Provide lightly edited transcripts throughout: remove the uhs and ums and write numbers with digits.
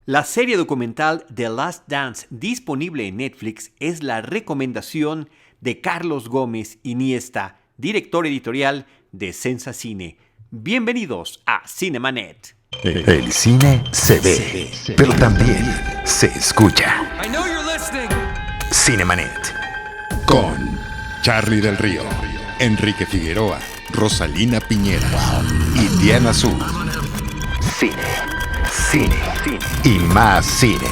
La serie documental The Last Dance disponible en Netflix es la recomendación de Carlos Gómez Iniesta, director editorial de Sensacine. Bienvenidos a Cinemanet. El cine se ve, pero también se escucha. Cinemanet. Con Charlie del Río, Enrique Figueroa, Rosalina Piñera y Diana Su. Cine, cine y más cine.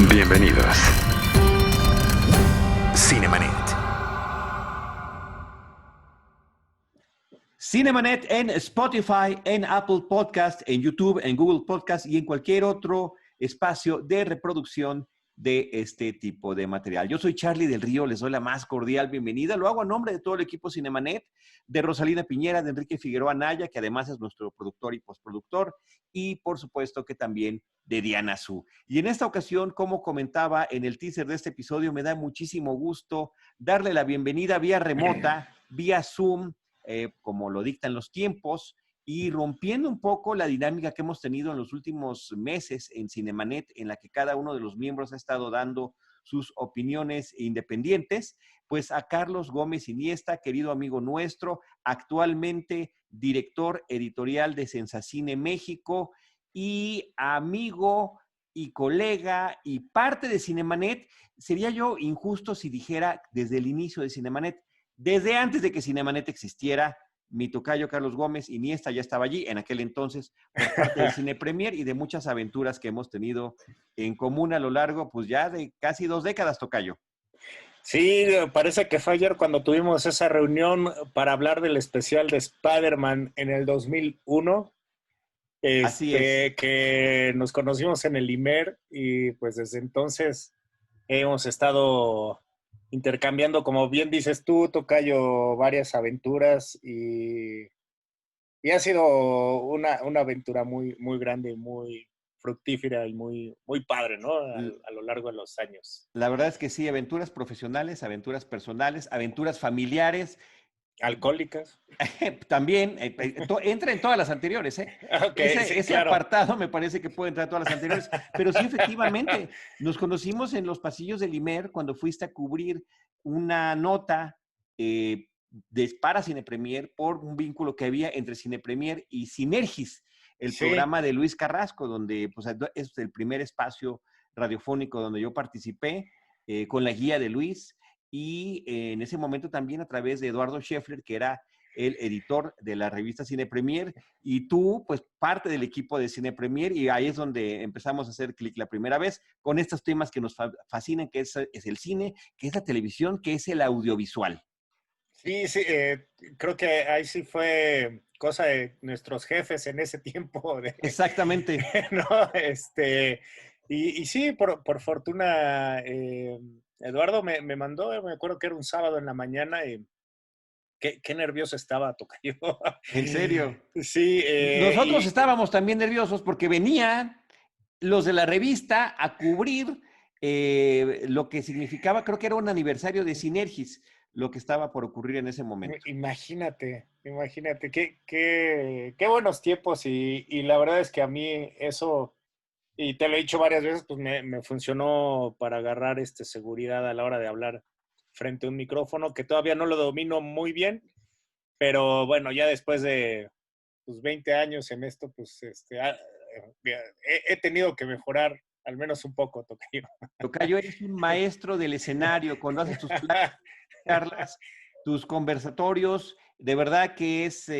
Bienvenidos. Cinemanet. Cinemanet en Spotify, en Apple Podcast, en YouTube, en Google Podcast y en cualquier otro espacio de reproducción de este tipo de material. Yo soy Charlie del Río, les doy la más cordial bienvenida. Lo hago a nombre de todo el equipo Cinemanet, de Rosalina Piñera, de Enrique Figueroa Naya, que además es nuestro productor y postproductor, y por supuesto que también de Diana Su. Y en esta ocasión, como comentaba en el teaser de este episodio, me da muchísimo gusto darle la bienvenida vía remota, vía Zoom, como lo dictan los tiempos, y rompiendo un poco la dinámica que hemos tenido en los últimos meses en Cinemanet, en la que cada uno de los miembros ha estado dando sus opiniones independientes, pues a Carlos Gómez Iniesta, querido amigo nuestro, actualmente director editorial de Sensacine México y amigo y colega y parte de Cinemanet. Sería yo injusto si dijera desde el inicio de Cinemanet, desde antes de que Cinemanet existiera. Mi tocayo Carlos Gómez Iniesta ya estaba allí en aquel entonces por parte del Cine Premier y de muchas aventuras que hemos tenido en común a lo largo, pues ya de casi 2 décadas, tocayo. Sí, parece que fue ayer cuando tuvimos esa reunión para hablar del especial de Spider-Man en el 2001. Así es. Que nos conocimos en el IMER y pues desde entonces hemos estado intercambiando, como bien dices tú, tocayo, varias aventuras y ha sido una aventura muy, muy grande, muy fructífera y muy, muy padre, ¿no? A lo largo de los años. La verdad es que sí, aventuras profesionales, aventuras personales, aventuras familiares. Alcohólicas. También entra en todas las anteriores, ¿eh? Ok, sí, Ese claro. apartado me parece que puede entrar en todas las anteriores, pero sí, efectivamente, nos conocimos en los pasillos del IMER cuando fuiste a cubrir una nota para Cine Premier por un vínculo que había entre Cine Premier y Sinergis, el Sí, programa de Luis Carrasco, donde pues, es el primer espacio radiofónico donde yo participé con la guía de Luis. Y en ese momento también a través de Eduardo Scheffler, que era el editor de la revista Cine Premier, y tú, pues, parte del equipo de Cine Premier, y ahí es donde empezamos a hacer clic la primera vez con estos temas que nos fascinan, que es el cine, que es la televisión, que es el audiovisual. sí, sí, creo que ahí sí fue cosa de nuestros jefes en ese tiempo, Exactamente. ¿no? Y sí, por fortuna, Eduardo me mandó, me acuerdo que era un sábado en la mañana, y qué nervioso estaba, tocayo. En serio. Sí, Nosotros estábamos también nerviosos porque venían los de la revista a cubrir lo que significaba, creo que era un aniversario de Sinergis, lo que estaba por ocurrir en ese momento. imagínate, qué buenos tiempos y la verdad es que a mí eso, y te lo he dicho varias veces, pues me funcionó para agarrar seguridad a la hora de hablar frente a un micrófono, que todavía no lo domino muy bien, pero bueno, ya después de pues, 20 años en esto, pues he tenido que mejorar al menos un poco, Tocayo. Tocayo, eres un maestro del escenario cuando haces tus charlas, tus conversatorios, de verdad que es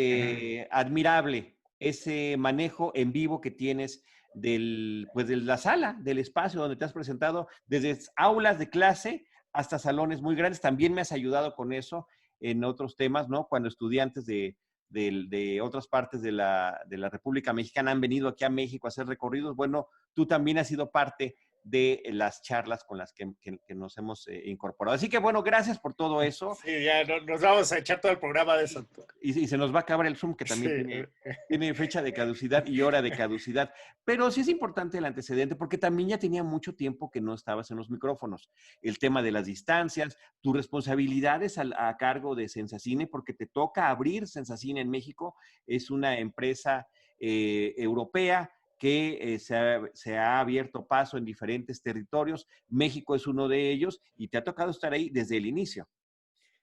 admirable ese manejo en vivo que tienes pues de la sala, del espacio donde te has presentado, desde aulas de clase hasta salones muy grandes. También me has ayudado con eso en otros temas, ¿no? Cuando estudiantes de otras partes de la República Mexicana han venido aquí a México a hacer recorridos. Bueno, tú también has sido parte de las charlas con las que nos hemos incorporado. Así que bueno, gracias por todo eso. Sí, ya nos vamos a echar todo el programa de eso. Y se nos va a acabar el Zoom, que también Sí. tiene fecha de caducidad y hora de caducidad. Pero sí es importante el antecedente, porque también ya tenía mucho tiempo que no estabas en los micrófonos. El tema de las distancias, tus responsabilidades a cargo de Sensacine, porque te toca abrir Sensacine en México. Es una empresa europea que se ha abierto paso en diferentes territorios. México es uno de ellos y te ha tocado estar ahí desde el inicio.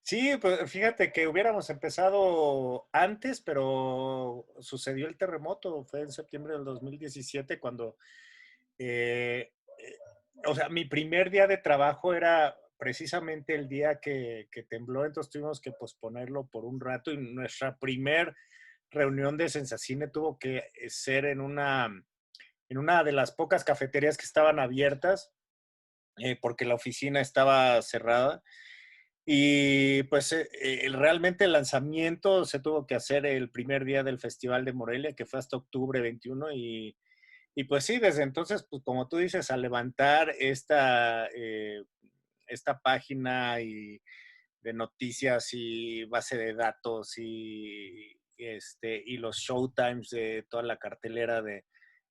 Sí, pues fíjate que hubiéramos empezado antes, pero sucedió el terremoto. Fue en septiembre del 2017 cuando, eh, eh, o sea, mi primer día de trabajo era precisamente el día que tembló, entonces tuvimos que posponerlo por un rato y nuestra primer reunión de Sensacine tuvo que ser en una de las pocas cafeterías que estaban abiertas, porque la oficina estaba cerrada. Y pues realmente el lanzamiento se tuvo que hacer el primer día del Festival de Morelia, que fue hasta octubre 21. Y pues sí, desde entonces, pues como tú dices, a levantar esta página de noticias y base de datos y los showtimes de toda la cartelera de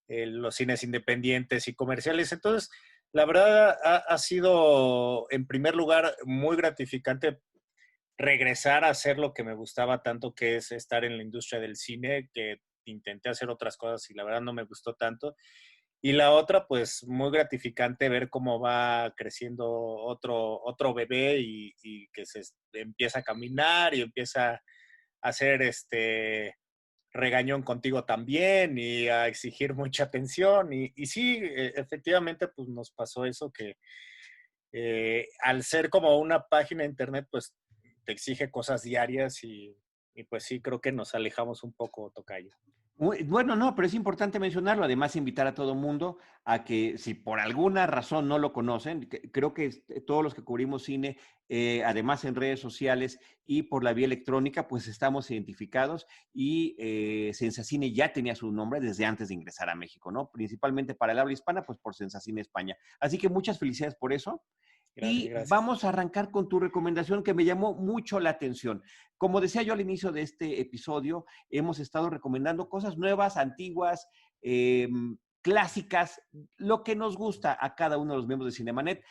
los cines independientes y comerciales. Entonces, la verdad ha sido, en primer lugar, muy gratificante regresar a hacer lo que me gustaba tanto, que es estar en la industria del cine, que intenté hacer otras cosas y la verdad no me gustó tanto. Y la otra, pues muy gratificante ver cómo va creciendo otro bebé y que se empieza a caminar y empieza a hacer regañón contigo también y a exigir mucha atención. Y sí, efectivamente, pues nos pasó eso que al ser como una página de internet, pues te exige cosas diarias y pues sí, creo que nos alejamos un poco, tocayo. Bueno, no, pero es importante mencionarlo. Además, invitar a todo mundo a que, si por alguna razón no lo conocen, creo que todos los que cubrimos cine, además en redes sociales y por la vía electrónica, pues estamos identificados y Sensacine ya tenía su nombre desde antes de ingresar a México, ¿no? Principalmente para el habla hispana, pues por Sensacine España. Así que muchas felicidades por eso. Gracias, Y gracias. vamos a arrancar con tu recomendación que me llamó mucho la atención. Como decía yo al inicio de este episodio, hemos estado recomendando cosas nuevas, antiguas, eh, clásicas, lo que nos gusta a cada uno de los miembros de Cinemanet.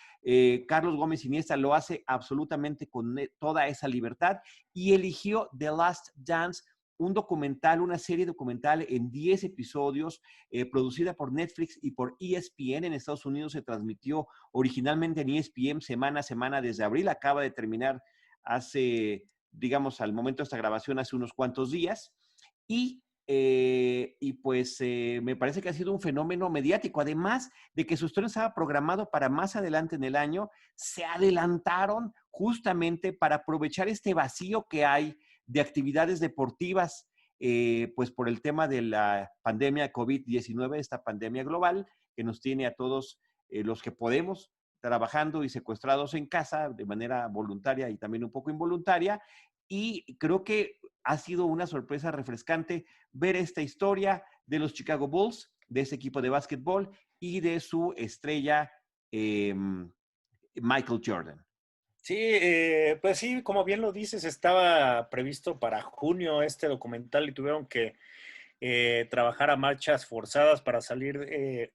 Carlos Gómez Iniesta lo hace absolutamente con toda esa libertad y eligió The Last Dance, un documental, una serie documental en 10 episodios, producida por Netflix y por ESPN. En Estados Unidos se transmitió originalmente en ESPN semana a semana desde abril. Acaba de terminar hace, digamos, al momento de esta grabación, hace unos cuantos días. Y pues me parece que ha sido un fenómeno mediático. Además de que su estreno estaba programado para más adelante en el año, se adelantaron justamente para aprovechar este vacío que hay de actividades deportivas, pues por el tema de la pandemia COVID-19, esta pandemia global que nos tiene a todos los que podemos trabajando y secuestrados en casa de manera voluntaria y también un poco involuntaria. Y creo que ha sido una sorpresa refrescante ver esta historia de los Chicago Bulls, de ese equipo de básquetbol y de su estrella Michael Jordan. Sí, pues sí, como bien lo dices, estaba previsto para junio este documental y tuvieron que trabajar a marchas forzadas para salir.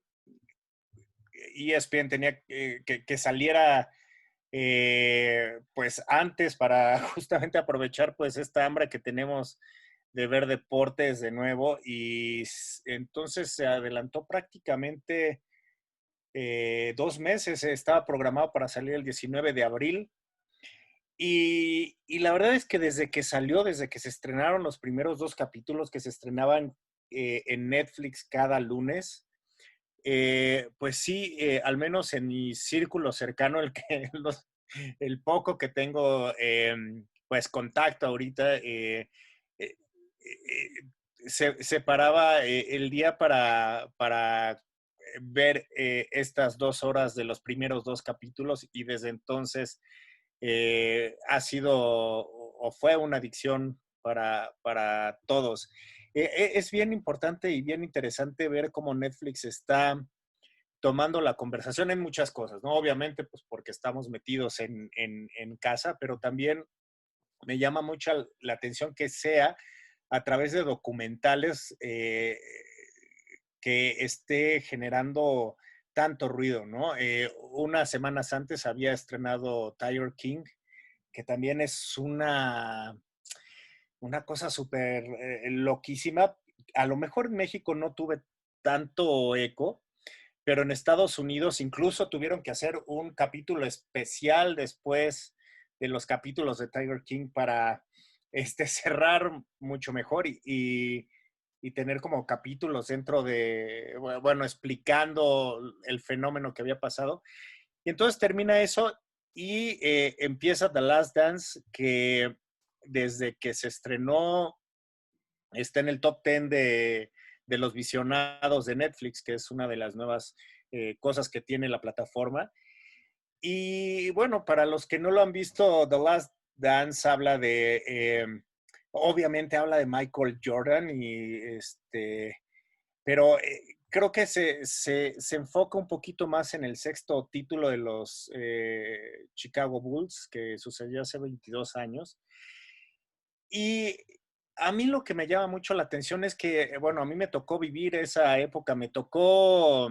ESPN tenía que saliera pues antes para justamente aprovechar pues esta hambre que tenemos de ver deportes de nuevo y entonces se adelantó prácticamente 2 meses, estaba programado para salir el 19 de abril y la verdad es que desde que salió, desde que se estrenaron los primeros 2 capítulos que se estrenaban en Netflix cada lunes, pues sí, al menos en mi círculo cercano, el poco que tengo, pues contacto ahorita, eh, se separaba el día para ver estas 2 horas de los primeros 2 capítulos y desde entonces ha sido o fue una adicción para todos. Es bien importante y bien interesante ver cómo Netflix está tomando la conversación en muchas cosas, ¿no? Obviamente, pues porque estamos metidos en casa, pero también me llama mucho la atención que sea a través de documentales que esté generando tanto ruido, ¿no? Unas semanas antes había estrenado Tiger King, que también es una cosa súper loquísima. A lo mejor en México no tuve tanto eco, pero en Estados Unidos incluso tuvieron que hacer un capítulo especial después de los capítulos de Tiger King para cerrar mucho mejor y tener como capítulos dentro de, bueno, explicando el fenómeno que había pasado. Y entonces termina eso y empieza The Last Dance, que desde que se estrenó está en el top 10 de los visionados de Netflix, que es una de las nuevas cosas que tiene la plataforma. Y bueno, para los que no lo han visto, The Last Dance habla obviamente habla de Michael Jordan, pero creo que se enfoca un poquito más en el sexto título de los Chicago Bulls, que sucedió hace 22 años. Y a mí lo que me llama mucho la atención es que, bueno, a mí me tocó vivir esa época, me tocó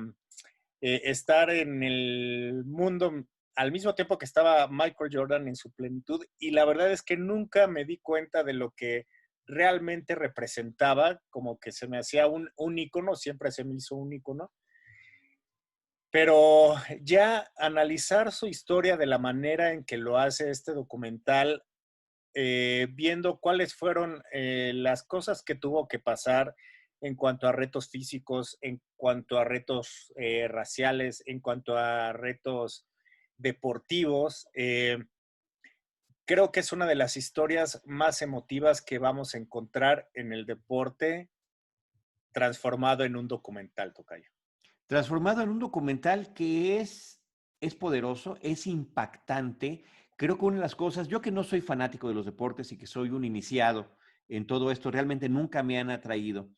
estar en el mundo al mismo tiempo que estaba Michael Jordan en su plenitud, y la verdad es que nunca me di cuenta de lo que realmente representaba, como que se me hacía un ícono, siempre se me hizo un ícono, pero ya analizar su historia de la manera en que lo hace este documental, viendo cuáles fueron las cosas que tuvo que pasar en cuanto a retos físicos, en cuanto a retos raciales, en cuanto a retos deportivos. Creo que es una de las historias más emotivas que vamos a encontrar en el deporte transformado en un documental, tocayo. Transformado en un documental que es poderoso, es impactante. Creo que una de las cosas, yo que no soy fanático de los deportes y que soy un iniciado en todo esto, realmente nunca me han atraído.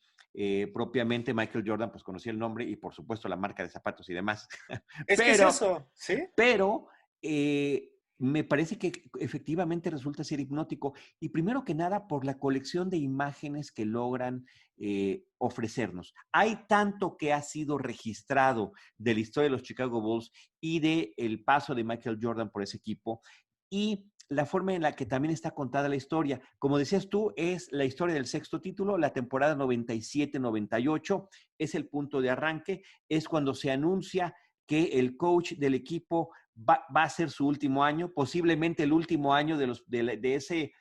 Propiamente Michael Jordan, pues conocí el nombre y por supuesto la marca de zapatos y demás. Es que es Pero, eso, ¿sí? pero me parece que efectivamente resulta ser hipnótico. Y primero que nada, por la colección de imágenes que logran ofrecernos. Hay tanto que ha sido registrado de la historia de los Chicago Bulls y del paso de Michael Jordan por ese equipo y la forma en la que también está contada la historia. Como decías tú, es la historia del sexto título, la temporada 97-98, es el punto de arranque, es cuando se anuncia que el coach del equipo va a ser su último año, posiblemente el último año de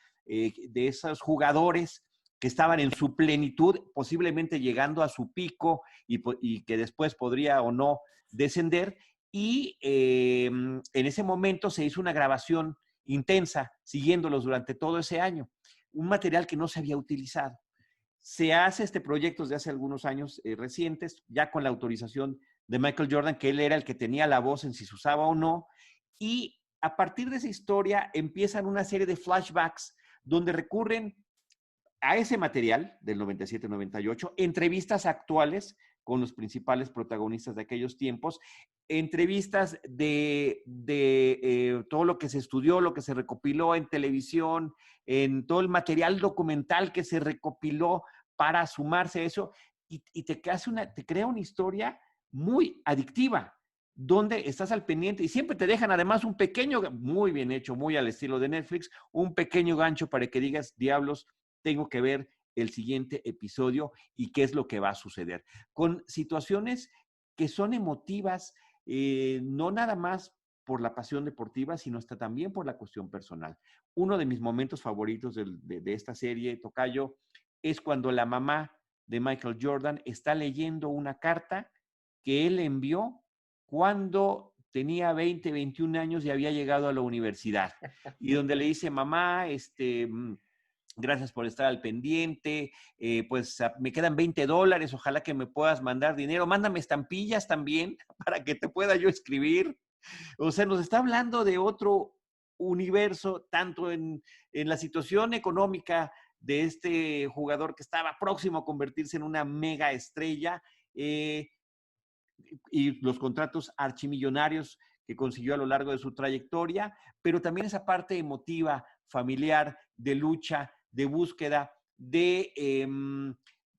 esos jugadores que estaban en su plenitud, posiblemente llegando a su pico y que después podría o no descender. Y en ese momento se hizo una grabación intensa, siguiéndolos durante todo ese año, un material que no se había utilizado. Se hace este proyecto desde hace algunos años recientes, ya con la autorización de Michael Jordan, que él era el que tenía la voz en si se usaba o no, y a partir de esa historia empiezan una serie de flashbacks donde recurren a ese material del 97-98, entrevistas actuales con los principales protagonistas de aquellos tiempos, entrevistas de todo lo que se estudió, lo que se recopiló en televisión, en todo el material documental que se recopiló para sumarse a eso, y te crea una historia muy adictiva, donde estás al pendiente y siempre te dejan además un pequeño, muy bien hecho, muy al estilo de Netflix, un pequeño gancho para que digas, diablos, tengo que ver el siguiente episodio y qué es lo que va a suceder. Con situaciones que son emotivas, no nada más por la pasión deportiva, sino hasta también por la cuestión personal. Uno de mis momentos favoritos de esta serie, Tocayo, es cuando la mamá de Michael Jordan está leyendo una carta que él envió cuando tenía 20, 21 años y había llegado a la universidad. Y donde le dice, mamá, gracias por estar al pendiente, pues me quedan $20, ojalá que me puedas mandar dinero, mándame estampillas también para que te pueda yo escribir. O sea, nos está hablando de otro universo, tanto en la situación económica de este jugador que estaba próximo a convertirse en una mega estrella, y los contratos archimillonarios que consiguió a lo largo de su trayectoria, pero también esa parte emotiva, familiar, de lucha, de búsqueda,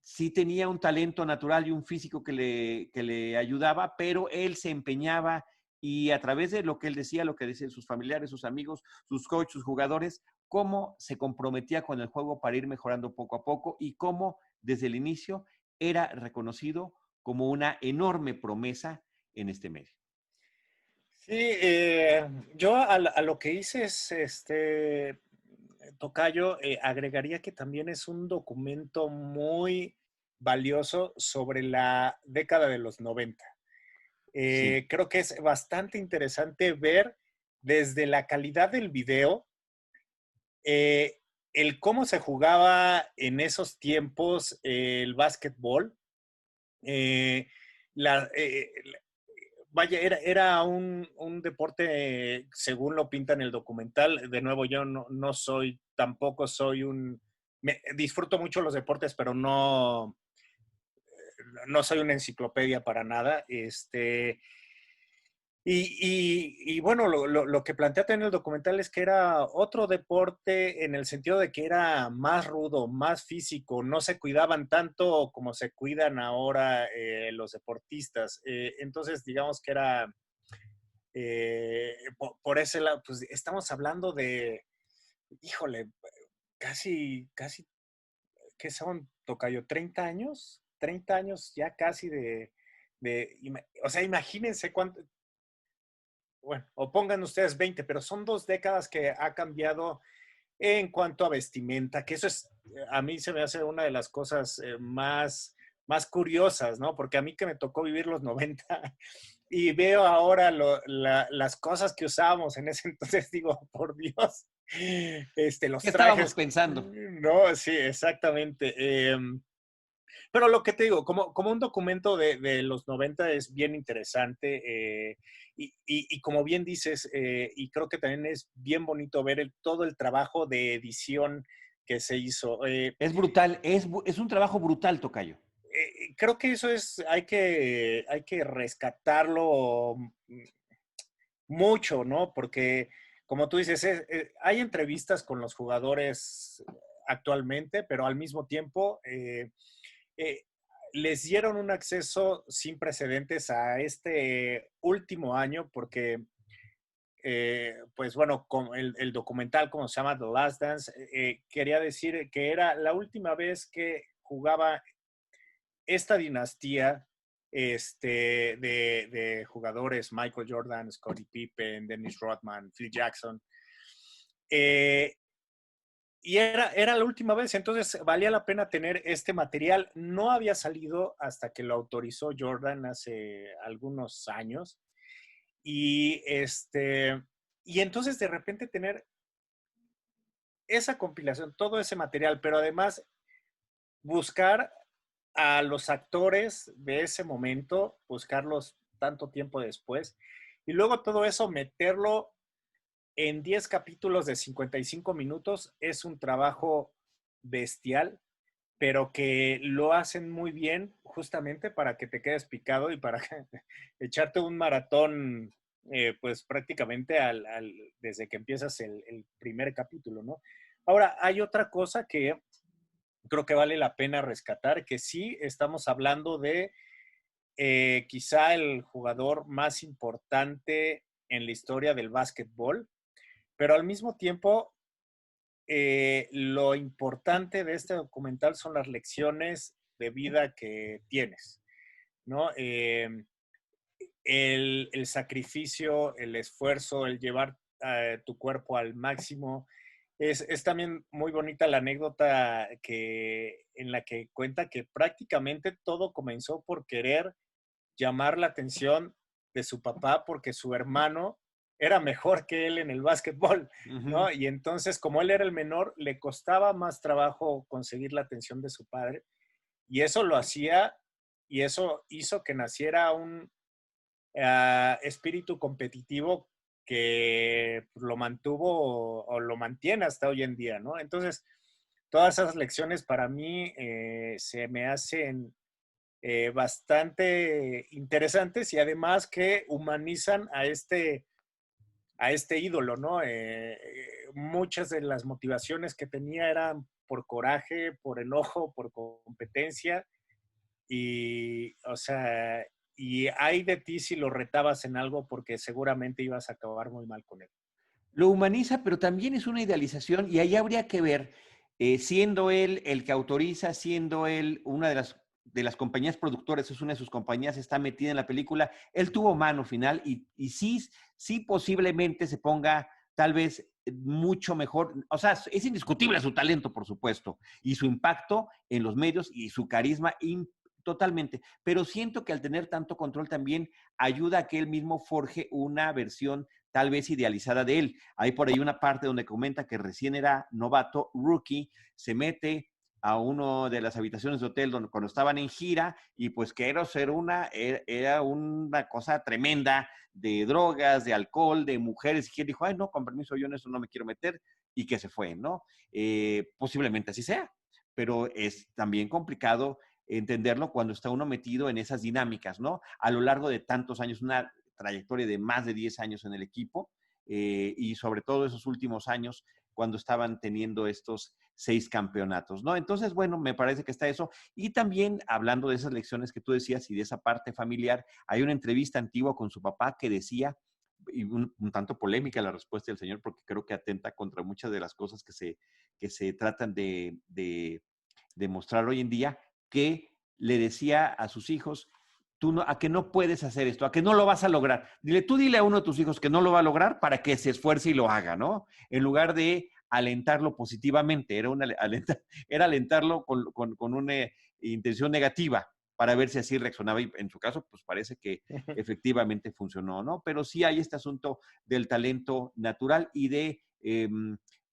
sí tenía un talento natural y un físico que le ayudaba, pero él se empeñaba y a través de lo que él decía, lo que decían sus familiares, sus amigos, sus coaches, sus jugadores, cómo se comprometía con el juego para ir mejorando poco a poco y cómo desde el inicio era reconocido como una enorme promesa en este medio. Sí, yo a lo que hice es, Tocayo, agregaría que también es un documento muy valioso sobre la década de los 90. Sí, Creo que es bastante interesante ver desde la calidad del video, eh, el cómo se jugaba en esos tiempos el básquetbol. Eh, la, vaya, era un deporte, según lo pinta en el documental. De nuevo, yo no soy, tampoco soy disfruto mucho los deportes, pero no soy una enciclopedia para nada. Y bueno, lo que plantea en el documental es que era otro deporte en el sentido de que era más rudo, más físico, no se cuidaban tanto como se cuidan ahora los deportistas. Entonces, digamos que era, por ese lado, pues estamos hablando de, híjole, casi, ¿qué son, Tocayo? ¿30 años? 30 años ya casi o sea, imagínense cuánto, bueno, o pongan ustedes 20, pero son 2 décadas que ha cambiado en cuanto a vestimenta, que eso es, a mí se me hace una de las cosas más curiosas, ¿no? Porque a mí que me tocó vivir los 90 y veo ahora las cosas que usábamos en ese entonces, digo, por Dios, los ¿qué estábamos trajes, pensando? no, sí, exactamente. Pero lo que te digo, como un documento de los 90 es bien interesante, y como bien dices, y creo que también es bien bonito ver todo el trabajo de edición que se hizo. Es brutal, es un trabajo brutal, tocayo. Creo que eso hay que rescatarlo mucho, ¿no? Porque, como tú dices, hay entrevistas con los jugadores actualmente, pero al mismo tiempo eh, les dieron un acceso sin precedentes a este último año porque, pues bueno, con el documental, como se llama The Last Dance, quería decir que era la última vez que jugaba esta dinastía de jugadores: Michael Jordan, Scottie Pippen, Dennis Rodman, Phil Jackson. Eh, y era la última vez, entonces valía la pena tener este material. No había salido hasta que lo autorizó Jordan hace algunos años. Y, y entonces de repente tener esa compilación, todo ese material, pero además buscar a los actores de ese momento, buscarlos tanto tiempo después, y luego todo eso meterlo en 10 capítulos de 55 minutos, es un trabajo bestial, pero que lo hacen muy bien justamente para que te quedes picado y para echarte un maratón, pues prácticamente desde que empiezas el primer capítulo, ¿no? Ahora, hay otra cosa que creo que vale la pena rescatar, que sí estamos hablando de quizá el jugador más importante en la historia del básquetbol, pero al mismo tiempo lo importante de este documental son las lecciones de vida que tienes, ¿no? El sacrificio, el esfuerzo, el llevar tu cuerpo al máximo. Es también muy bonita la anécdota en la que cuenta que prácticamente todo comenzó por querer llamar la atención de su papá porque su hermano era mejor que él en el básquetbol, Ujú. ¿no? Y entonces, como él era el menor, le costaba más trabajo conseguir la atención de su padre, y eso lo hacía, y eso hizo que naciera un espíritu competitivo que lo mantuvo o lo mantiene hasta hoy en día, ¿no? Entonces, todas esas lecciones para mí se me hacen bastante interesantes, y además que humanizan a este ídolo, ¿no? Muchas de las motivaciones que tenía eran por coraje, por enojo, por competencia, y, o sea, y hay de ti si lo retabas en algo porque seguramente ibas a acabar muy mal con él. Lo humaniza, pero también es una idealización y ahí habría que ver, siendo él el que autoriza, siendo él una de las de las compañías productoras, es una de sus compañías, está metida en la película. Él tuvo mano final y sí posiblemente se ponga tal vez mucho mejor. O sea, es indiscutible su talento, por supuesto, y su impacto en los medios y su carisma totalmente. Pero siento que al tener tanto control también ayuda a que él mismo forje una versión tal vez idealizada de él. Hay por ahí una parte donde comenta que recién era novato, rookie, se mete a una de las habitaciones de hotel donde, cuando estaban en gira, y pues que era una cosa tremenda de drogas, de alcohol, de mujeres, y quien dijo, ay, no, con permiso, yo en eso no me quiero meter, y que se fue, ¿no? Posiblemente así sea, pero es también complicado entenderlo cuando está uno metido en esas dinámicas, ¿no? A lo largo de tantos años, una trayectoria de más de 10 años en el equipo, y sobre todo esos últimos años cuando estaban teniendo estos 6 campeonatos, ¿no? Entonces, bueno, me parece que está eso. Y también, hablando de esas lecciones que tú decías y de esa parte familiar, hay una entrevista antigua con su papá que decía, y un tanto polémica la respuesta del señor, porque creo que atenta contra muchas de las cosas que se tratan de mostrar hoy en día, que le decía a sus hijos, a que no puedes hacer esto, a que no lo vas a lograr. Dile a uno de tus hijos que no lo va a lograr para que se esfuerce y lo haga, ¿no? En lugar de alentarlo positivamente, era alentarlo con una intención negativa para ver si así reaccionaba, y en su caso, pues parece que efectivamente funcionó, ¿no? Pero sí hay este asunto del talento natural y de,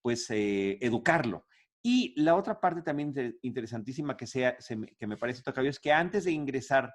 educarlo. Y la otra parte también interesantísima que me parece tocado es que antes de ingresar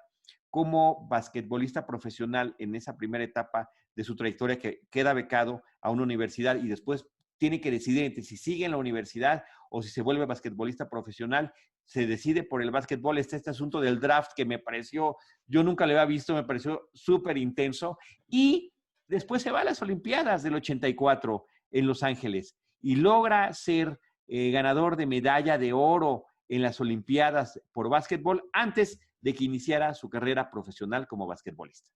como basquetbolista profesional en esa primera etapa de su trayectoria, que queda becado a una universidad y después tiene que decidir entre si sigue en la universidad o si se vuelve basquetbolista profesional, se decide por el básquetbol. Está este asunto del draft que me pareció, yo nunca lo había visto, me pareció súper intenso. Y después se va a las Olimpiadas del 84 en Los Ángeles y logra ser ganador de medalla de oro en las Olimpiadas por básquetbol antes de que iniciara su carrera profesional como basquetbolista.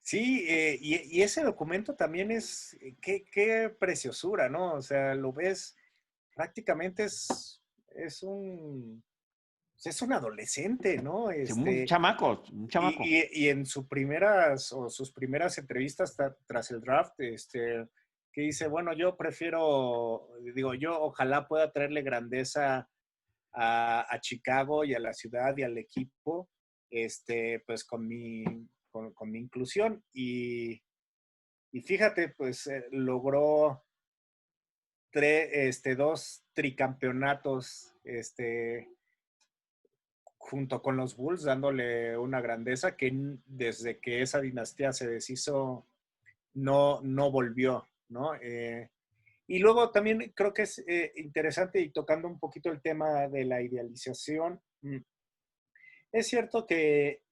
Sí, y ese documento también qué preciosura, ¿no? O sea, lo ves, prácticamente es un adolescente, ¿no? Un chamaco, un chamaco. Y en sus primeras entrevistas tras el draft, que dice, bueno, yo ojalá pueda traerle grandeza a Chicago y a la ciudad y al equipo, pues con mi inclusión. Y fíjate, pues logró dos tricampeonatos, junto con los Bulls, dándole una grandeza que desde que esa dinastía se deshizo, no volvió, ¿no? Y luego también creo que es interesante, y tocando un poquito el tema de la idealización, es cierto que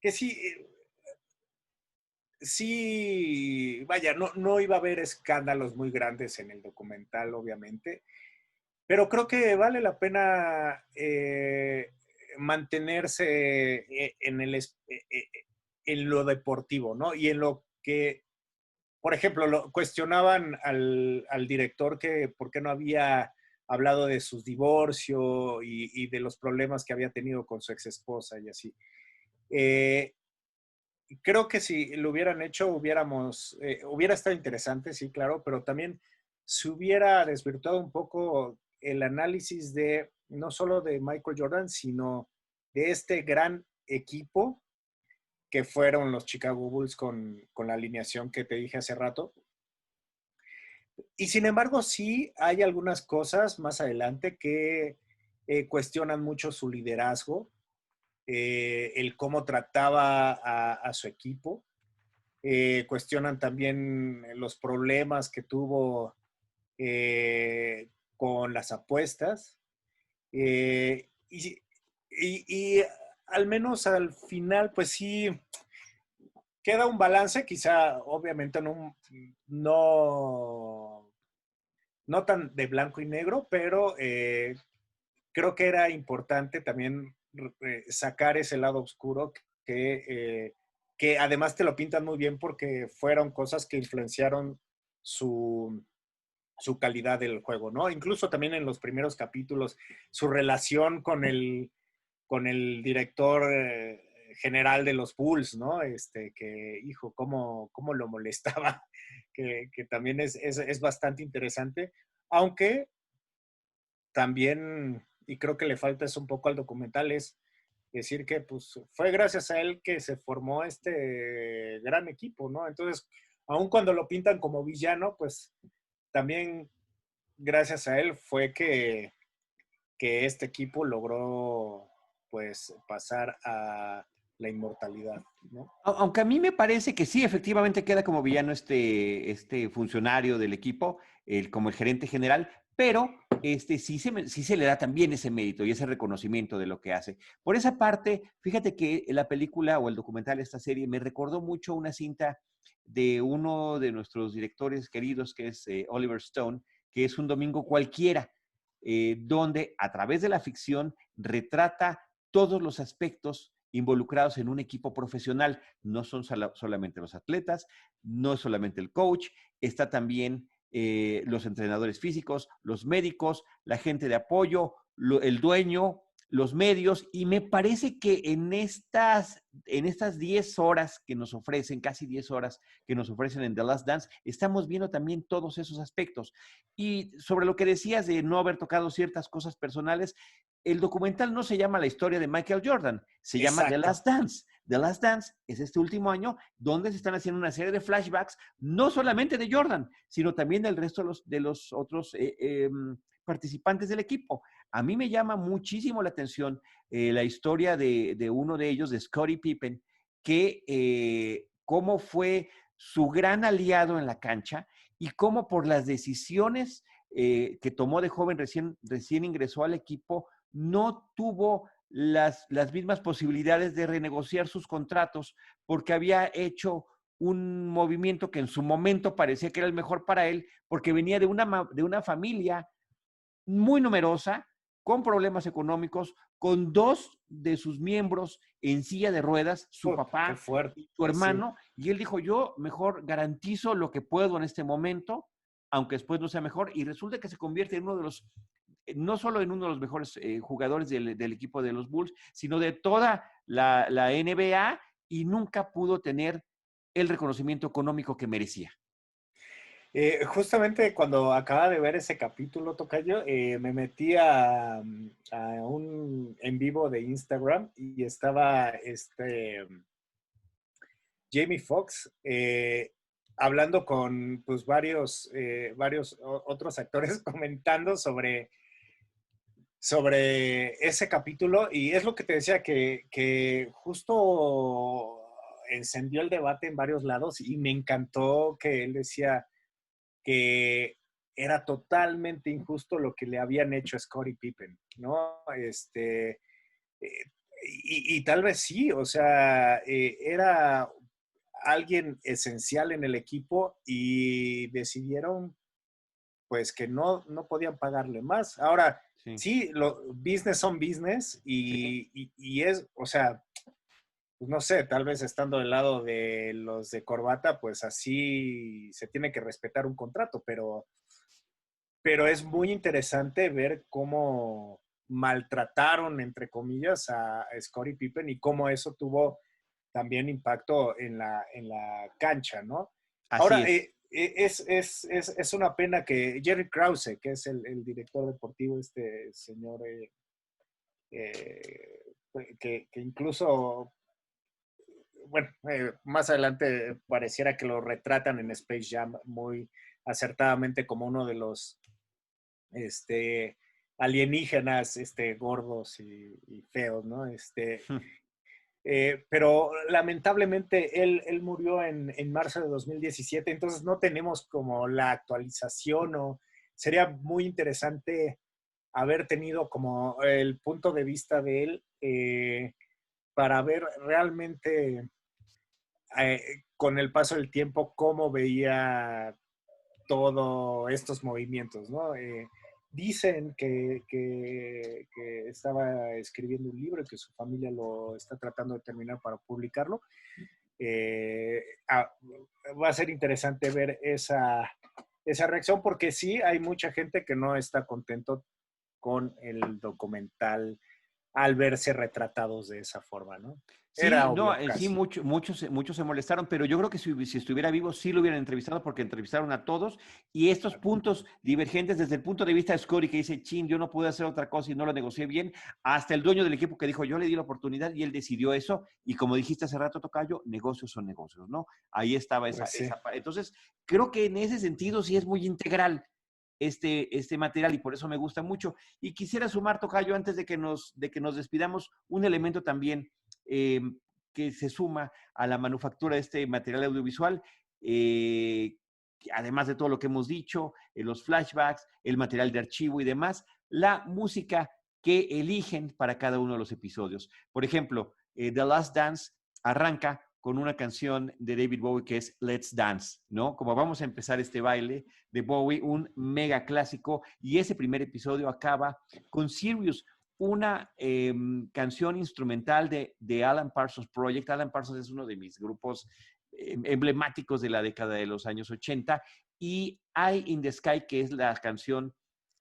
sí, sí, vaya, no iba a haber escándalos muy grandes en el documental, obviamente, pero creo que vale la pena mantenerse en lo deportivo, ¿no? Y en lo que, por ejemplo, cuestionaban al director que por qué no había hablado de su divorcio y de los problemas que había tenido con su ex esposa y así. Creo que si lo hubieran hecho, hubiera estado interesante, sí, claro, pero también se hubiera desvirtuado un poco el análisis de no solo de Michael Jordan, sino de este gran equipo que fueron los Chicago Bulls con la alineación que te dije hace rato. Y sin embargo, sí hay algunas cosas más adelante que cuestionan mucho su liderazgo, el cómo trataba a su equipo. Cuestionan también los problemas que tuvo con las apuestas. Y al menos al final, pues sí, queda un balance, quizá obviamente no tan de blanco y negro, pero creo que era importante también sacar ese lado oscuro que además te lo pintan muy bien porque fueron cosas que influenciaron su calidad del juego, ¿no? Incluso también en los primeros capítulos, su relación con con el director general de los Bulls, ¿no? Que, hijo, cómo lo molestaba, que también es bastante interesante, aunque también, y creo que le falta eso un poco al documental, es decir que pues fue gracias a él que se formó este gran equipo, ¿no? Entonces, aun cuando lo pintan como villano, pues también gracias a él fue que este equipo logró pues pasar a la inmortalidad, ¿no? Aunque a mí me parece que sí, efectivamente queda como villano este funcionario del equipo, como el gerente general, pero sí se le da también ese mérito y ese reconocimiento de lo que hace. Por esa parte, fíjate que la película o el documental de esta serie me recordó mucho una cinta de uno de nuestros directores queridos, que es Oliver Stone, que es Un Domingo Cualquiera, donde a través de la ficción retrata todos los aspectos involucrados en un equipo profesional. No son solamente los atletas, no es solamente el coach, está también los entrenadores físicos, los médicos, la gente de apoyo, el dueño, los medios, y me parece que en estas 10 horas que nos ofrecen, casi 10 horas que nos ofrecen en The Last Dance, estamos viendo también todos esos aspectos. Y sobre lo que decías de no haber tocado ciertas cosas personales, el documental no se llama La historia de Michael Jordan, se llama The Exacto. Last Dance. The Last Dance es este último año donde se están haciendo una serie de flashbacks, no solamente de Jordan, sino también del resto de los otros participantes del equipo. A mí me llama muchísimo la atención la historia de uno de ellos, de Scottie Pippen, que cómo fue su gran aliado en la cancha y cómo por las decisiones que tomó de joven, recién ingresó al equipo, no tuvo las mismas posibilidades de renegociar sus contratos porque había hecho un movimiento que en su momento parecía que era el mejor para él, porque venía de una familia muy numerosa, con problemas económicos, con dos de sus miembros en silla de ruedas, su Qué papá fuerte, y su sí. hermano, y él dijo, yo mejor garantizo lo que puedo en este momento, aunque después no sea mejor, y resulta que se convierte en uno de los, no solo en uno de los mejores jugadores del equipo de los Bulls, sino de toda la NBA, y nunca pudo tener el reconocimiento económico que merecía. Justamente cuando acaba de ver ese capítulo, Tocayo, me metí a un en vivo de Instagram y estaba Jamie Foxx hablando con pues, varios otros actores comentando sobre ese capítulo y es lo que te decía que justo encendió el debate en varios lados y me encantó que él decía que era totalmente injusto lo que le habían hecho a Scottie Pippen, ¿no? Y tal vez sí, o sea, era alguien esencial en el equipo y decidieron pues que no podían pagarle más. Ahora, Sí, sí, business son business sí. y es, o sea, pues no sé, tal vez estando del lado de los de corbata, pues así se tiene que respetar un contrato, pero es muy interesante ver cómo maltrataron, entre comillas, a Scottie Pippen y cómo eso tuvo también impacto en la cancha, ¿no? Así Ahora, es. es una pena que Jerry Krause, que es el director deportivo, este señor, que incluso, bueno, más adelante pareciera que lo retratan en Space Jam muy acertadamente como uno de los este, alienígenas gordos y feos, ¿no? Pero lamentablemente él murió en marzo de 2017, entonces no tenemos como la actualización o sería muy interesante haber tenido como el punto de vista de él para ver realmente con el paso del tiempo cómo veía todos estos movimientos, ¿no? Dicen que estaba escribiendo un libro y que su familia lo está tratando de terminar para publicarlo. Eh, ah, Va a ser interesante ver esa reacción porque sí hay mucha gente que no está contento con el documental al verse retratados de esa forma, ¿no? Sí, Era no, obvio sí, casi. muchos se molestaron, pero yo creo que si estuviera vivo sí lo hubieran entrevistado porque entrevistaron a todos y estos puntos divergentes desde el punto de vista de Scotty que dice, chin, yo no pude hacer otra cosa y no lo negocié bien, hasta el dueño del equipo que dijo, yo le di la oportunidad y él decidió eso y como dijiste hace rato, Tocayo, negocios son negocios, ¿no? Ahí estaba Pues sí. Entonces, creo que en ese sentido sí es muy integral este material y por eso me gusta mucho. Y quisiera sumar, Tocayo, antes de que nos despidamos, un elemento también eh, que se suma a la manufactura de este material audiovisual, además de todo lo que hemos dicho, los flashbacks, el material de archivo y demás, la música que eligen para cada uno de los episodios. Por ejemplo, The Last Dance arranca con una canción de David Bowie que es Let's Dance, ¿no? Como vamos a empezar este baile de Bowie, un mega clásico, y ese primer episodio acaba con Sirius, una canción instrumental de Alan Parsons Project. Alan Parsons es uno de mis grupos emblemáticos de la década de los años 80, y Eye in the Sky, que es la canción.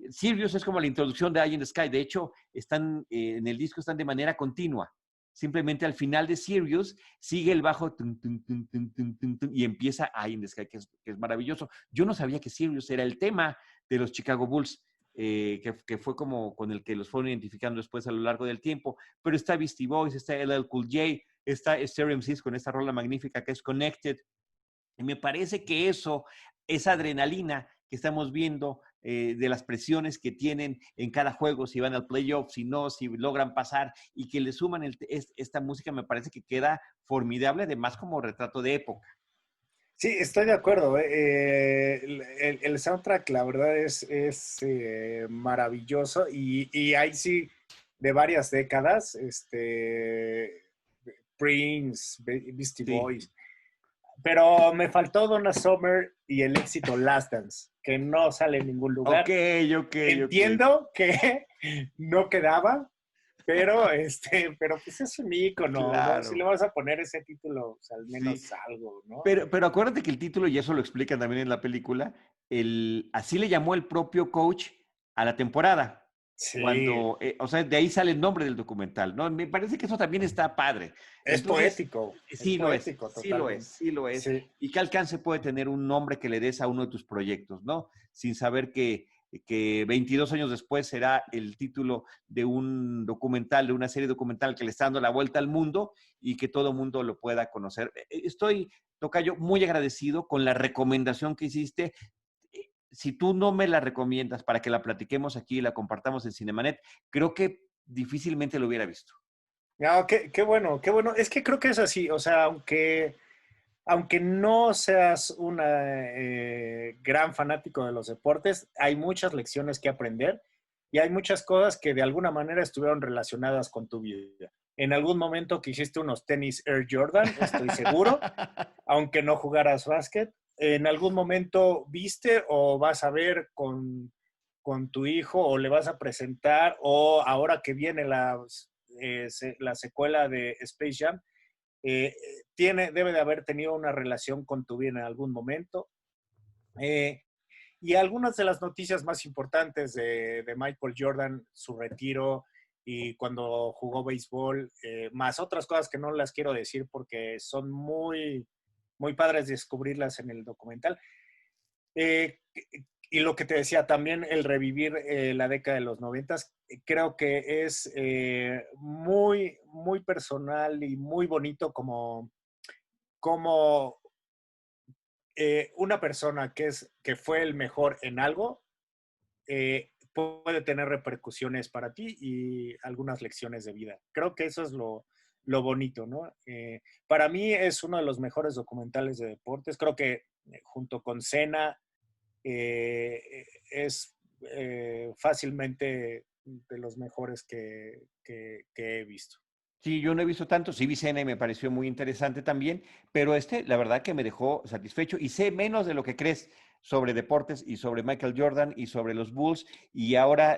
Sirius es como la introducción de Eye in the Sky. De hecho, están en el disco están de manera continua. Simplemente al final de Sirius sigue el bajo tum, tum, tum, tum, tum, tum, tum, y empieza Eye in the Sky, que es maravilloso. Yo no sabía que Sirius era el tema de los Chicago Bulls. Que fue como con el que los fueron identificando después a lo largo del tiempo, pero está Beastie Boys, está LL Cool J, está Stereo MCs con esta rola magnífica que es Connected, y me parece que esa adrenalina que estamos viendo de las presiones que tienen en cada juego, si van al playoff, si no, si logran pasar y que le suman esta música, me parece que queda formidable, además como retrato de época. Sí, estoy de acuerdo. El soundtrack, la verdad, es maravilloso y ahí sí, de varias décadas, Prince, Beastie Sí. Boys. Pero me faltó Donna Summer y el éxito Last Dance, que no sale en ningún Ok, lugar. ok, ok. Entiendo que no quedaba, pero pues es un ícono, ¿no? Si le Claro. vas a poner ese título, pues al Sí. menos algo, ¿no? Pero acuérdate que el título, y eso lo explican también en la película, así le llamó el propio coach a la temporada. Sí, Cuando, o sea, de ahí sale el nombre del documental, ¿no? Me parece que eso también está padre. Entonces, es sí lo es, poético sí lo es, totalmente. sí lo es. Sí, Y qué alcance puede tener un nombre que le des a uno de tus proyectos, ¿no? Sin saber que 22 años después será el título de un documental, de una serie documental que le está dando la vuelta al mundo y que todo mundo lo pueda conocer. Estoy, Tocayo, muy agradecido con la recomendación que hiciste. Si tú no me la recomiendas para que la platiquemos aquí y la compartamos en Cinemanet, creo que difícilmente lo hubiera visto. no, qué bueno, qué bueno. Es que creo que es así, o sea, aunque no seas una gran fanático de los deportes, hay muchas lecciones que aprender y hay muchas cosas que de alguna manera estuvieron relacionadas con tu vida. En algún momento que hiciste unos tenis Air Jordan, estoy seguro, aunque no jugaras básquet. En algún momento viste o vas a ver con tu hijo o le vas a presentar o ahora que viene la secuela de Space Jam, eh, debe de haber tenido una relación con tu vida en algún momento. Eh, y algunas de las noticias más importantes de Michael Jordan, su retiro y cuando jugó béisbol, más otras cosas que no las quiero decir porque son muy padres descubrirlas en el documental. Eh, y lo que te decía también, el revivir la década de los 90, creo que es muy personal y muy bonito como una persona que fue el mejor en algo puede tener repercusiones para ti y algunas lecciones de vida. Creo que eso es lo bonito, ¿no? Para mí es uno de los mejores documentales de deportes. Creo que junto con Senna es fácilmente de los mejores que he visto. Sí, yo no he visto tanto, sí vi Cena y me pareció muy interesante también, pero la verdad que me dejó satisfecho y sé menos de lo que crees sobre deportes y sobre Michael Jordan y sobre los Bulls y ahora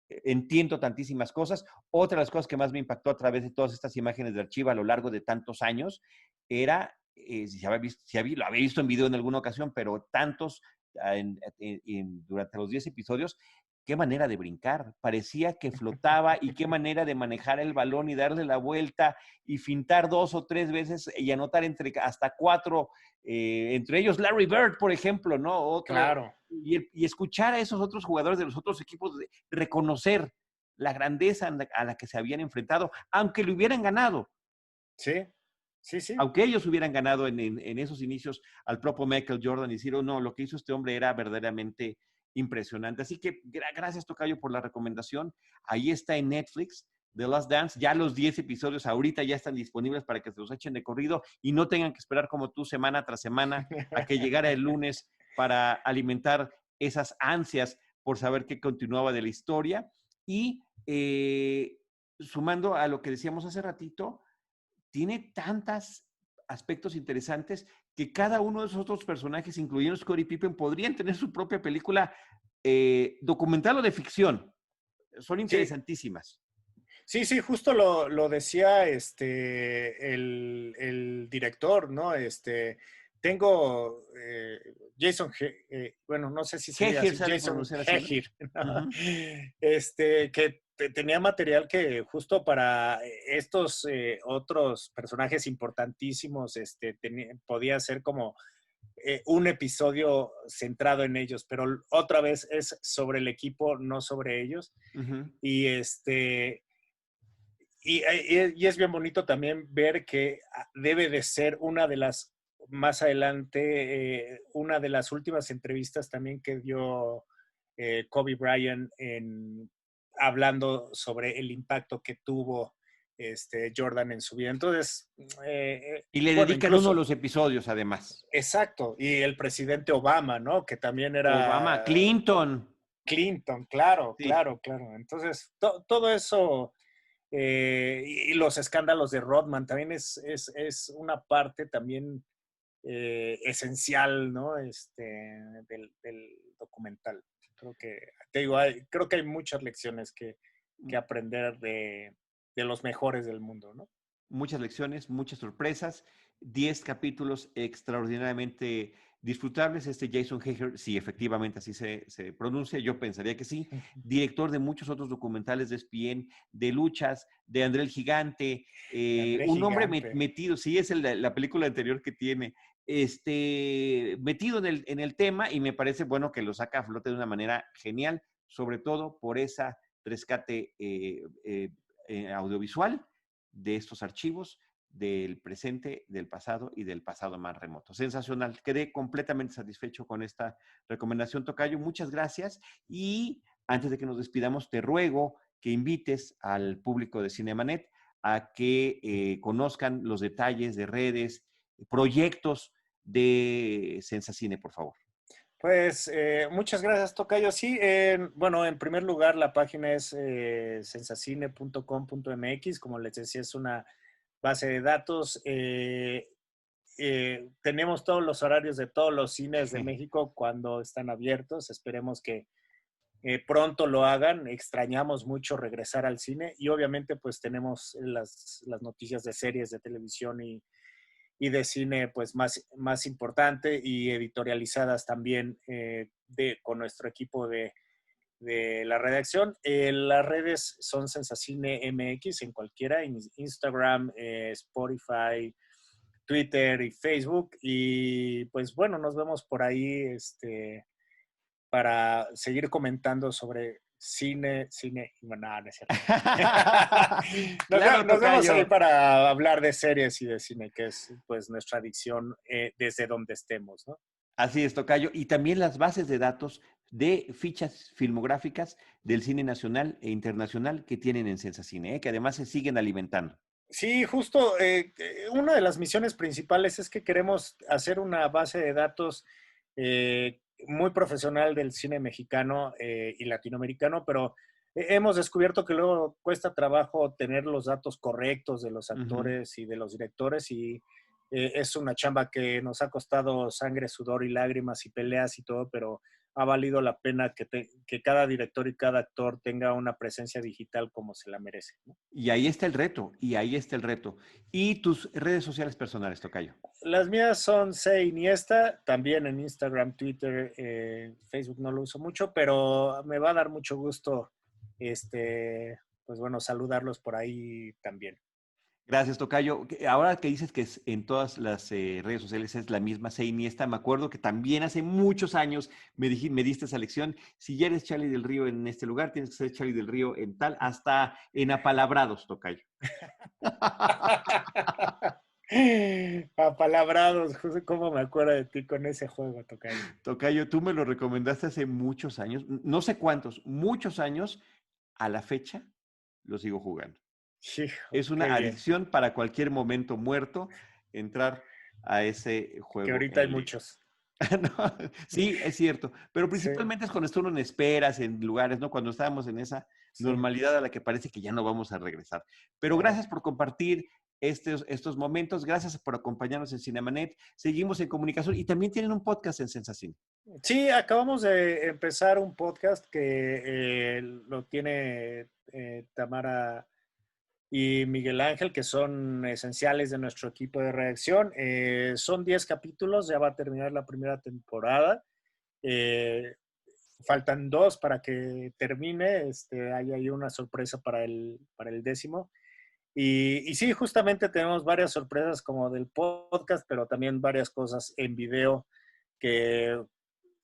entiendo tantísimas cosas. Otra de las cosas que más me impactó a través de todas estas imágenes de archivo a lo largo de tantos años era, lo había visto en video en alguna ocasión, pero tantos durante los 10 episodios, qué manera de brincar, parecía que flotaba y qué manera de manejar el balón y darle la vuelta y fintar 2 o 3 veces y anotar hasta 4, entre ellos Larry Bird, por ejemplo, ¿no? Claro. Y escuchar a esos otros jugadores de los otros equipos reconocer la grandeza a la que se habían enfrentado, aunque lo hubieran ganado. Sí, sí. Aunque ellos hubieran ganado en esos inicios al propio Michael Jordan y decir, oh, no, lo que hizo este hombre era verdaderamente impresionante. Así que gracias, Tocayo, por la recomendación. Ahí está en Netflix, The Last Dance. Ya los 10 episodios ahorita ya están disponibles para que se los echen de corrido y no tengan que esperar como tú semana tras semana a que llegara el lunes para alimentar esas ansias por saber qué continuaba de la historia. Y sumando a lo que decíamos hace ratito, tiene tantos aspectos interesantes que cada uno de esos otros personajes, incluyendo Scottie Pippen, podrían tener su propia película documental o de ficción. Son interesantísimas. Sí, justo lo decía el director, ¿no? Tengo Jason, bueno, no sé si se dice Hegir así, sabe Jason pronunciar así, ¿no? Hegir, ¿no? Uh-huh. Que tenía material que justo para estos otros personajes importantísimos, podía ser como un episodio centrado en ellos, pero otra vez es sobre el equipo, no sobre ellos. Uh-huh. Y y es bien bonito también ver que debe de ser una de las, más adelante, una de las últimas entrevistas también que dio Kobe Bryant hablando sobre el impacto que tuvo Jordan en su vida. Entonces, y le bueno, dedican uno de incluso, los episodios, además. exacto, y el presidente Obama, ¿no? Que también Obama, era Clinton. Clinton, claro. Sí. Entonces, todo eso y los escándalos de Rodman también es una parte también esencial, ¿no? Del documental. Creo que, te digo, creo que hay muchas lecciones que aprender de los mejores del mundo, ¿no? Muchas lecciones, muchas sorpresas, 10 capítulos extraordinariamente disfrutables. Jason Hegir, sí, efectivamente así se pronuncia, yo pensaría que sí, director de muchos otros documentales de ESPN, de luchas, de André el Gigante, André un hombre Gigante. metido, sí, es la película anterior que tiene, metido en el tema, y me parece bueno que lo saca a flote de una manera genial, sobre todo por esa rescate audiovisual de estos archivos del presente, del pasado y del pasado más remoto. Sensacional. Quedé completamente satisfecho con esta recomendación, Tocayo. Muchas gracias. Y antes de que nos despidamos, te ruego que invites al público de Cinemanet a que conozcan los detalles de redes, proyectos de Sensacine, por favor. Pues muchas gracias, Tocayo. Sí, bueno, en primer lugar, la página es sensacine.com.mx. Como les decía, es una base de datos. Tenemos todos los horarios de todos los cines de México cuando están abiertos. Esperemos que pronto lo hagan. Extrañamos mucho regresar al cine y obviamente pues tenemos las noticias de series de televisión y de cine pues más importante y editorializadas también con nuestro equipo de la redacción. Las redes son Sensacine MX en cualquiera, Instagram, Spotify, Twitter y Facebook. Y pues bueno, nos vemos por ahí para seguir comentando sobre cine y bueno, no es cierto. Claro, nos vemos ahí Tocayo. para hablar de series y de cine, que es pues nuestra adicción desde donde estemos, ¿no? Así es, Tocayo. Y también las bases de datos de fichas filmográficas del cine nacional e internacional que tienen en Sensacine, que además se siguen alimentando. Sí, justo una de las misiones principales es que queremos hacer una base de datos muy profesional del cine mexicano y latinoamericano, pero hemos descubierto que luego cuesta trabajo tener los datos correctos de los actores y de los directores y es una chamba que nos ha costado sangre, sudor y lágrimas y peleas y todo, pero ha valido la pena que cada director y cada actor tenga una presencia digital como se la merece, ¿no? Y ahí está el reto, ¿Y tus redes sociales personales, tocayo? Las mías son C Iniesta, también en Instagram, Twitter, Facebook no lo uso mucho, pero me va a dar mucho gusto, pues bueno, saludarlos por ahí también. Gracias, tocayo. Ahora que dices que en todas las redes sociales es la misma C Iniesta, me acuerdo que también hace muchos años me diste esa lección. Si ya eres Charly del Río en este lugar, tienes que ser Charly del Río en tal, hasta en apalabrados, tocayo. Apalabrados, José, cómo me acuerdo de ti con ese juego, tocayo. Tocayo, tú me lo recomendaste hace muchos años, no sé cuántos, muchos años, a la fecha lo sigo jugando. Hijo, es una adicción para cualquier momento muerto entrar a ese juego. Que ahorita hay muchos. No, sí, es cierto, pero principalmente es cuando está uno en esperas, en lugares, ¿no? Cuando estábamos en esa normalidad a la que parece que ya no vamos a regresar. Pero gracias por compartir estos momentos, gracias por acompañarnos en Cinemanet, seguimos en comunicación y también tienen un podcast en Sensacine. Sí, acabamos de empezar un podcast que lo tiene Tamara y Miguel Ángel, que son esenciales de nuestro equipo de redacción. Son 10 capítulos, ya va a terminar la primera temporada. Faltan 2 para que termine. Hay ahí una sorpresa para el 10º. Y sí, justamente tenemos varias sorpresas como del podcast, pero también varias cosas en video que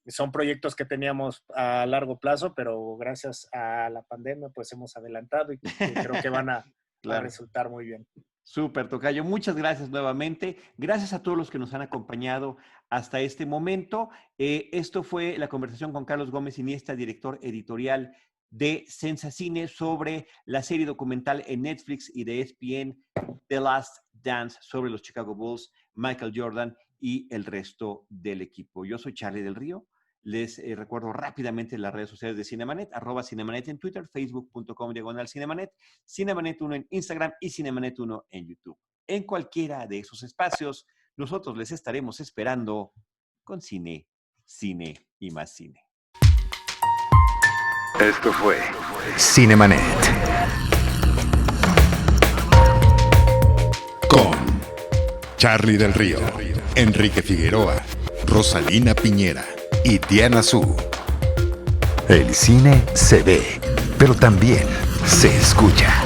son proyectos que teníamos a largo plazo, pero gracias a la pandemia pues hemos adelantado y creo que van a resultar muy bien. Súper, tocayo. Muchas gracias nuevamente. Gracias a todos los que nos han acompañado hasta este momento. Esto fue la conversación con Carlos Gómez Iniesta, director editorial de Sensacine, sobre la serie documental en Netflix y de ESPN, The Last Dance, sobre los Chicago Bulls, Michael Jordan y el resto del equipo. Yo soy Charly del Río. Les recuerdo rápidamente las redes sociales de Cinemanet, @Cinemanet en Twitter, facebook.com/Cinemanet, Cinemanet1 en Instagram y Cinemanet1 en YouTube. En cualquiera de esos espacios, nosotros les estaremos esperando con cine, cine y más cine. Esto fue Cinemanet. Con Charly del Río, Enrique Figueroa, Rosalina Piñera y Diana Su. El cine se ve, pero también se escucha.